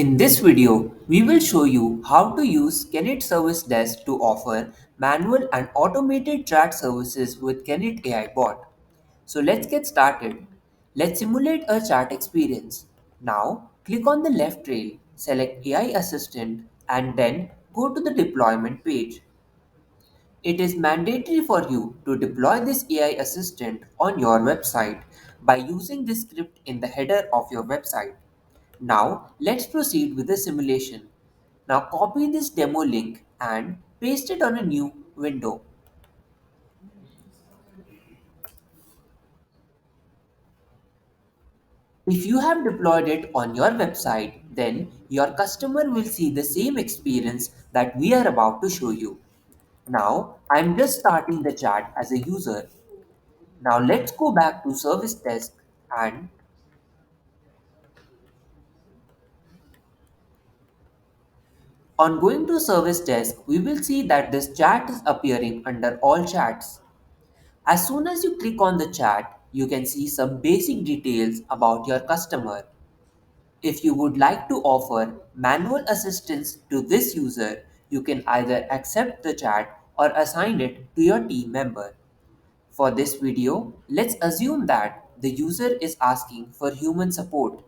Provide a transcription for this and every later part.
In this video, we will show you how to use Kenyt Service Desk to offer manual and automated chat services with Kenyt.AI bot. So let's get started. Let's simulate a chat experience. Now, click on the left rail, select AI Assistant, and then go to the deployment page. It is mandatory for you to deploy this AI assistant on your website by using this script in the header of your website. Now, let's proceed with the simulation. Now, copy this demo link and paste it on a new window. If you have deployed it on your website, then your customer will see the same experience that we are about to show you. Now, I'm just starting the chat as a user. Now, let's go back to Service Desk and on going to Service Desk, we will see that this chat is appearing under All Chats. As soon as you click on the chat, you can see some basic details about your customer. If you would like to offer manual assistance to this user, you can either accept the chat or assign it to your team member. For this video, let's assume that the user is asking for human support.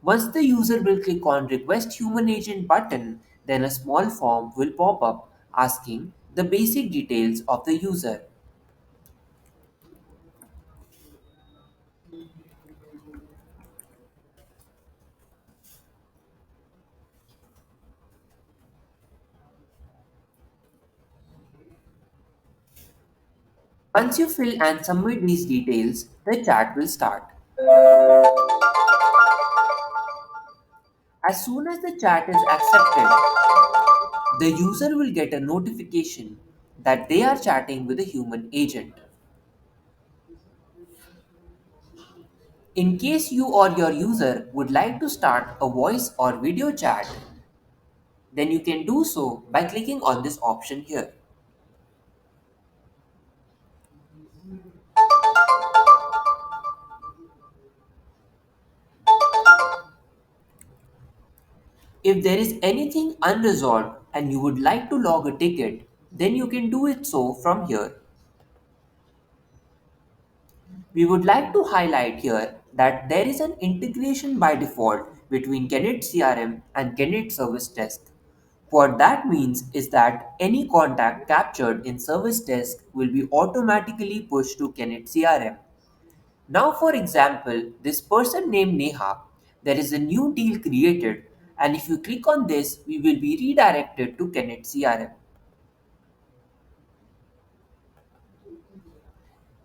Once the user will click on Request Human Agent button, then a small form will pop up asking the basic details of the user. Once you fill and submit these details, the chat will start. As soon as the chat is accepted, the user will get a notification that they are chatting with a human agent. In case you or your user would like to start a voice or video chat, then you can do so by clicking on this option here. If there is anything unresolved and you would like to log a ticket, then you can do it so from here. We would like to highlight here that there is an integration by default between Kenet CRM and Kenet Service Desk. What that means is that any contact captured in Service Desk will be automatically pushed to Kenet CRM. Now, for example, this person named Neha, there is a new deal created, and if you click on this, we will be redirected to Kenet CRM.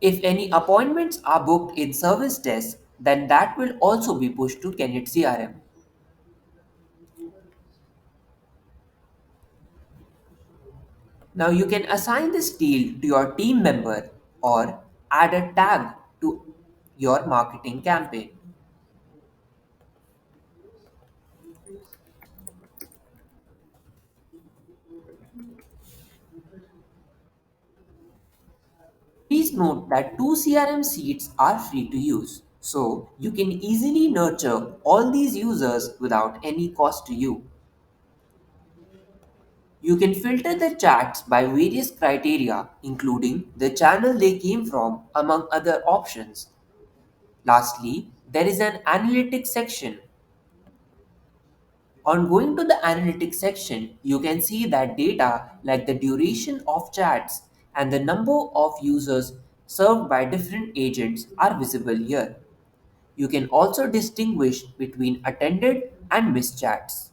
If any appointments are booked in Service Desk, then that will also be pushed to Kenet CRM. Now you can assign this deal to your team member or add a tag to your marketing campaign. Please note that two CRM seats are free to use, so you can easily nurture all these users without any cost to you. You can filter the chats by various criteria, including the channel they came from, among other options. Lastly, there is an analytics section. On going to the analytics section, you can see that data like the duration of chats and the number of users served by different agents are visible here. You can also distinguish between attended and missed chats.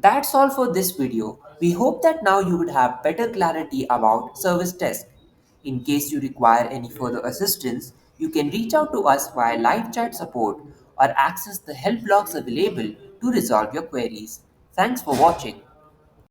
That's all for this video. We hope that now you would have better clarity about Service Desk. In case you require any further assistance, you can reach out to us via live chat support or access the help logs available to resolve your queries. Thanks for watching.